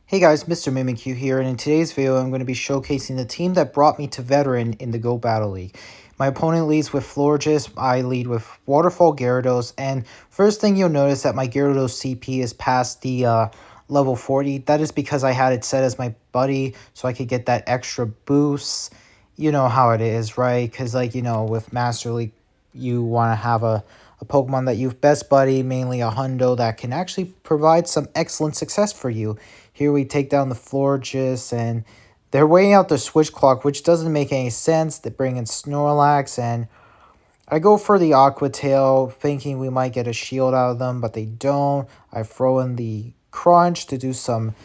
Hey guys, Mr. Mimikyu here, and in today's video I'm going to be showcasing the team that brought me to Veteran in the Go Battle League. My opponent leads with Florges, I lead with Waterfall Gyarados, and first thing you'll notice that my Gyarados CP is past the level 40. That is because I had it set as my buddy, so I could get that extra boost. You know how it is, right? Because with Master League, you want to have a Pokemon that you've best buddy, mainly a Hundo that can actually provide some excellent success for you. Here we take down the Florges, and they're weighing out the Switch Clock, which doesn't make any sense. They bring in Snorlax, and I go for the Aqua Tail, thinking we might get a shield out of them, but they don't. I throw in the Crunch to do some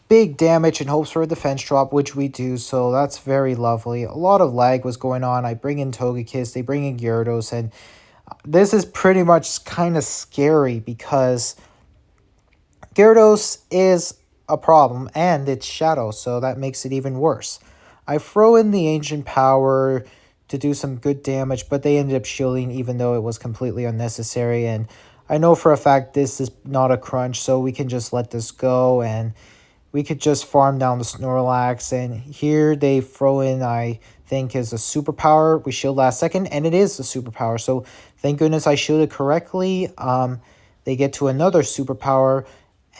big damage in hopes for a defense drop, which we do, so that's very lovely. A lot of lag was going on. I bring in Togekiss, they bring in Gyarados, and this is pretty much kind of scary because Gyarados is a problem and it's Shadow, so that makes it even worse. I throw in the Ancient Power to do some good damage, but they ended up shielding even though it was completely unnecessary. And I know for a fact this is not a crunch, so we can just let this go and we could just farm down the Snorlax. And here they throw in, I think, is a superpower. We shield last second, and it is a superpower. So thank goodness I shielded correctly. They get to another superpower,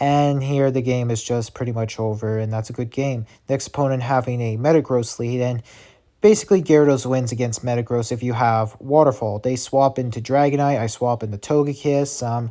and here the game is just pretty much over, and that's a good game. Next opponent having a Metagross lead, and basically Gyarados wins against Metagross if you have Waterfall. They swap into Dragonite, I swap into Togekiss.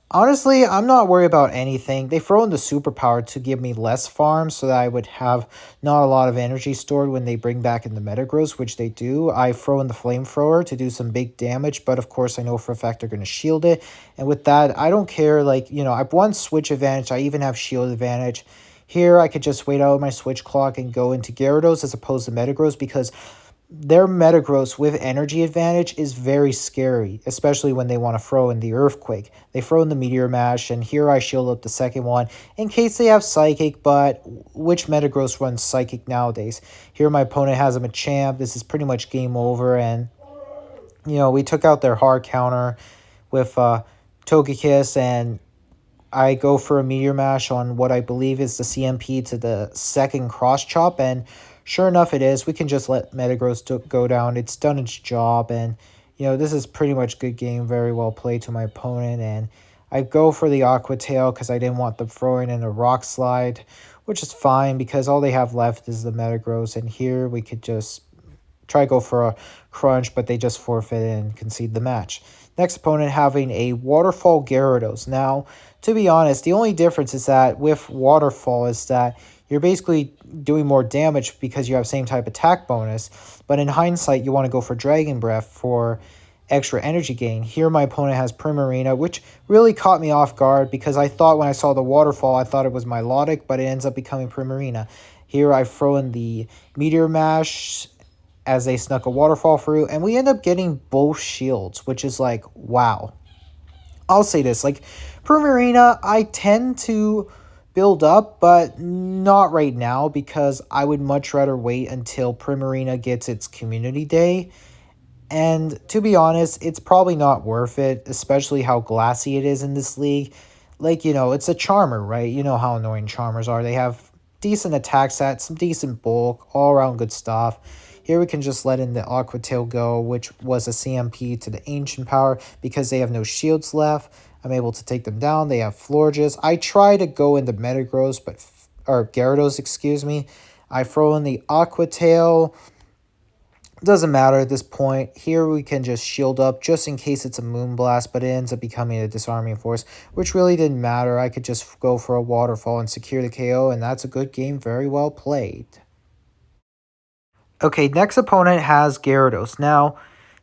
Honestly, I'm not worried about anything. They throw in the superpower to give me less farm so that I would have not a lot of energy stored when they bring back in the Metagross, which they do. I throw in the flamethrower to do some big damage, but of course I know for a fact they're going to shield it. And with that, I don't care. I've won switch advantage. I even have shield advantage. Here, I could just wait out my switch clock and go into Gyarados as opposed to Metagross because their Metagross with energy advantage is very scary, especially when they want to throw in the Earthquake. They throw in the Meteor Mash, and here I shield up the second one in case they have Psychic, but which Metagross runs Psychic nowadays? Here my opponent has a Machamp. This is pretty much game over, and we took out their hard counter with Togekiss, and I go for a Meteor Mash on what I believe is the CMP to the second Cross Chop, and sure enough it is. We can just let Metagross go down. It's done its job, and this is pretty much good game. Very well played to my opponent, and I go for the Aqua Tail because I didn't want them throwing in a Rock Slide, which is fine because all they have left is the Metagross, and here we could just try to go for a crunch, but they just forfeit and concede the match. Next opponent having a Waterfall Gyarados. Now, to be honest, the only difference is that with Waterfall is that you're basically doing more damage because you have same type attack bonus. But in hindsight, you want to go for Dragon Breath for extra energy gain. Here my opponent has Primarina, which really caught me off guard because I thought when I saw the Waterfall, I thought it was Milotic, but it ends up becoming Primarina. Here I throw in the Meteor Mash as they snuck a Waterfall through, and we end up getting both shields, which is like, wow. I'll say this, like, Primarina, I tend to build up, but not right now because I would much rather wait until Primarina gets its community day. And to be honest, it's probably not worth it, especially how glassy it is in this league. Like, it's a Charmer, right? You know how annoying Charmers are. They have decent attack stats, some decent bulk, all around good stuff. Here we can just let in the Aqua Tail go, which was a CMP to the Ancient Power because they have no shields left. I'm able to take them down. They have Florges. I try to go into Metagross, or Gyarados, excuse me. I throw in the Aqua Tail. Doesn't matter at this point. Here we can just shield up just in case it's a Moonblast, but it ends up becoming a Disarming Force, which really didn't matter. I could just go for a Waterfall and secure the KO, and that's a good game. Very well played. Okay, next opponent has Gyarados. Now,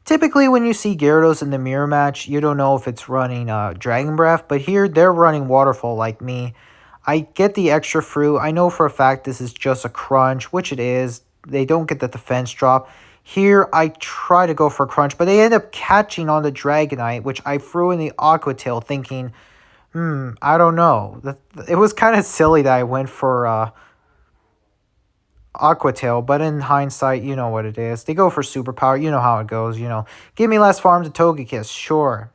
typically when you see Gyarados in the mirror match, you don't know if it's running Dragon Breath, but here they're running Waterfall like me. I get the extra through. I know for a fact this is just a crunch, which it is. They don't get the defense drop. Here, I try to go for a crunch, but they end up catching on the Dragonite, which I threw in the Aqua Tail thinking, I don't know. It was kind of silly that I went for Aqua Tail, but in hindsight, you know what it is. They go for superpower. You know how it goes. Give me less farm to Togekiss. Sure.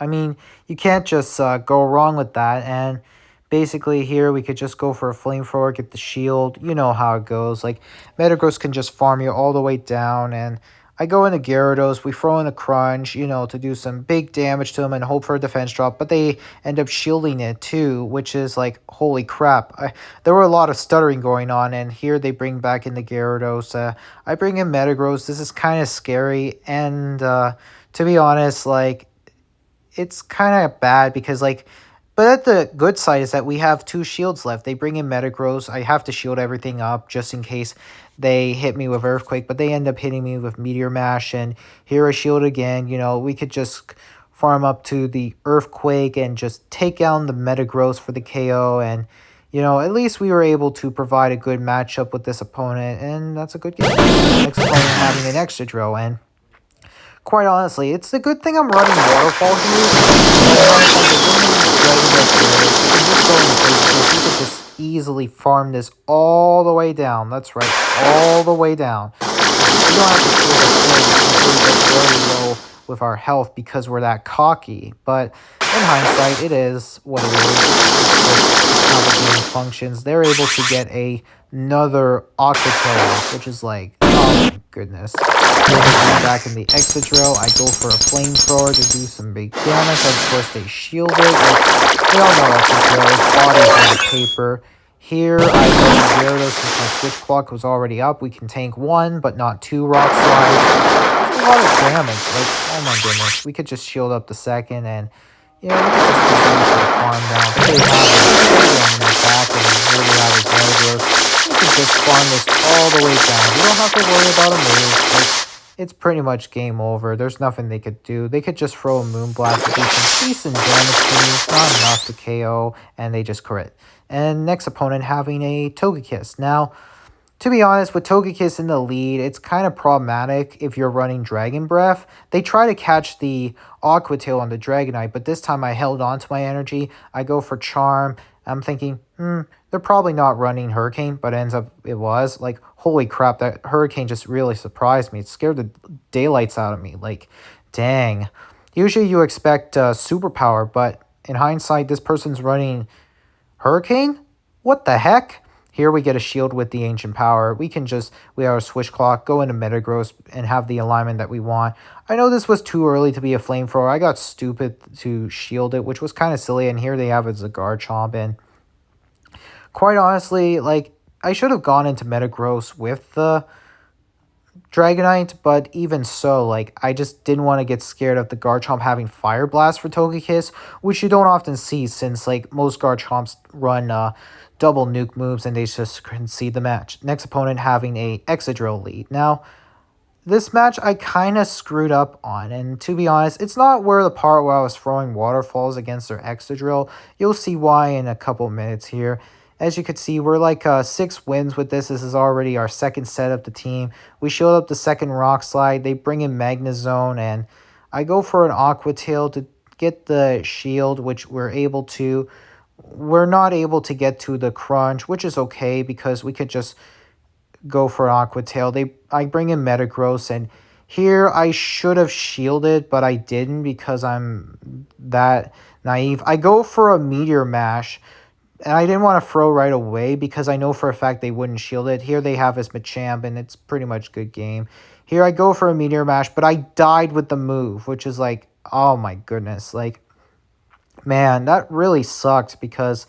I mean, you can't just go wrong with that. And Basically, here we could just go for a flamethrower, get the shield. You know how it goes. Like, Metagross can just farm you all the way down, and I go into Gyarados. We throw in a crunch, to do some big damage to them and hope for a defense drop, but they end up shielding it too, which is like, holy crap. There were a lot of stuttering going on, and here they bring back in the Gyarados. I bring in Metagross. This is kind of scary, and to be honest, like, it's kind of bad because but at the good side is that we have two shields left. They bring in Metagross. I have to shield everything up just in case they hit me with Earthquake, but they end up hitting me with Meteor Mash, and here I shield again. We could just farm up to the Earthquake and just take down the Metagross for the KO, and at least we were able to provide a good matchup with this opponent, and that's a good game. Next opponent having an extra drill, and quite honestly, it's a good thing I'm running Waterfall here. You could just easily farm this all the way down. That's right, all the way down. We don't have to kill the thing until we get very low with our health because we're that cocky. But in hindsight, it is what it is. It's how the game functions. They're able to get another Aquatail, which is like, oh my goodness. Back in the Excadrill, I go for a flamethrower to do some big damage. Of course, they shield it. We all know Excadrill, body's made of paper. Here, I go Gyarados since my switch clock was already up. We can tank one, but not two rock slides. That's a lot of damage. Like, oh my goodness. We could just shield up the second, and we could just continue to farm down. But they have a in the back, and really have a Gyarados. We could just farm this all the way down. We don't have to worry about a move. It's pretty much game over. There's nothing they could do. They could just throw a Moonblast to do some decent damage to me. It's not enough to KO, and they just crit. And next opponent having a Togekiss. Now, to be honest, with Togekiss in the lead, it's kind of problematic if you're running Dragon Breath. They try to catch the Aqua Tail on the Dragonite, but this time I held on to my energy. I go for Charm. I'm thinking, they're probably not running Hurricane, but ends up it was. Like, holy crap, that Hurricane just really surprised me. It scared the daylights out of me. Like, dang. Usually you expect Superpower, but in hindsight, this person's running Hurricane? What the heck? Here we get a shield with the Ancient Power. We have a Switch Clock, go into Metagross, and have the alignment that we want. I know this was too early to be a Flamethrower. I got stupid to shield it, which was kind of silly, and here they have it as a Garchomp, and quite honestly, like, I should have gone into Metagross with the Dragonite, but even so, like, I just didn't want to get scared of the Garchomp having Fire Blast for Togekiss, which you don't often see since, like, most Garchomps run double nuke moves and they just concede the match. Next opponent having a Excadrill lead. Now, this match I kind of screwed up on, and to be honest, it's not where the part where I was throwing waterfalls against their Excadrill. You'll see why in a couple minutes here. As you can see, we're like 6 wins with this. This is already our second set of the team. We showed up the second Rock Slide. They bring in Magnezone, and I go for an Aqua Tail to get the shield, which we're able to. We're not able to get to the Crunch, which is okay because we could just go for an Aqua Tail. I bring in Metagross, and here I should have shielded, but I didn't because I'm that naive. I go for a Meteor Mash, and I didn't want to throw right away because I know for a fact they wouldn't shield it. Here they have his Machamp, and it's pretty much good game. Here I go for a Meteor Mash, but I died with the move, which is like, oh my goodness. Like, man, that really sucked because,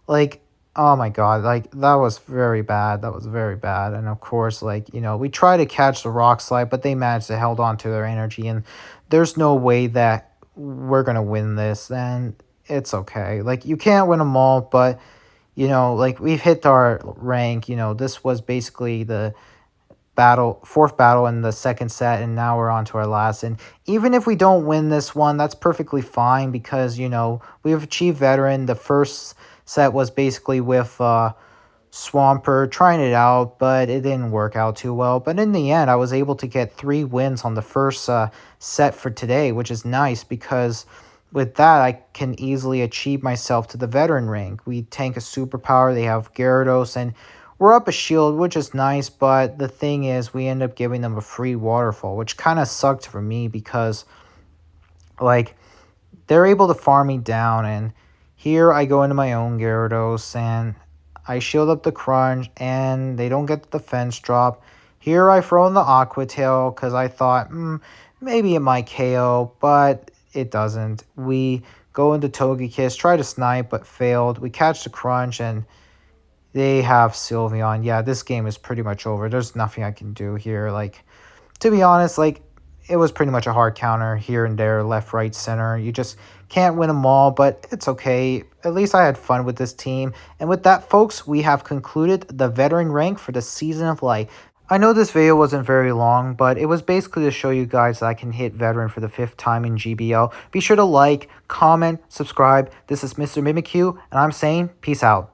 like, oh my god, like, that was very bad. That was very bad. And of course, like, we try to catch the Rock Slide, but they managed to hold on to their energy, and there's no way that we're going to win this, and it's okay. Like, you can't win them all, but, like, we've hit our rank. This was basically the fourth battle in the second set, and now we're on to our last. And even if we don't win this one, that's perfectly fine because, we've achieved Veteran. The first set was basically with Swampert, trying it out, but it didn't work out too well. But in the end, I was able to get 3 wins on the first set for today, which is nice because with that, I can easily achieve myself to the Veteran rank. We tank a Superpower, they have Gyarados, and we're up a shield, which is nice, but the thing is, we end up giving them a free Waterfall, which kind of sucked for me because, like, they're able to farm me down, and Here I go into my own Gyarados and I shield up the Crunch and they don't get the defense drop. Here I throw in the Aqua Tail because I thought maybe it might KO, but it doesn't. We go into Togekiss, try to snipe but failed. We catch the Crunch and they have Sylveon. Yeah, this game is pretty much over. There's nothing I can do here. Like, to be honest, like, it was pretty much a hard counter here and there, left, right, center. You just can't win them all, but it's okay. At least I had fun with this team. And with that, folks, we have concluded the veteran rank for the Season of Light. I know this video wasn't very long, but it was basically to show you guys that I can hit veteran for the 5th time in GBL. Be sure to like, comment, subscribe. This is Mr. Mimikyu, and I'm saying peace out.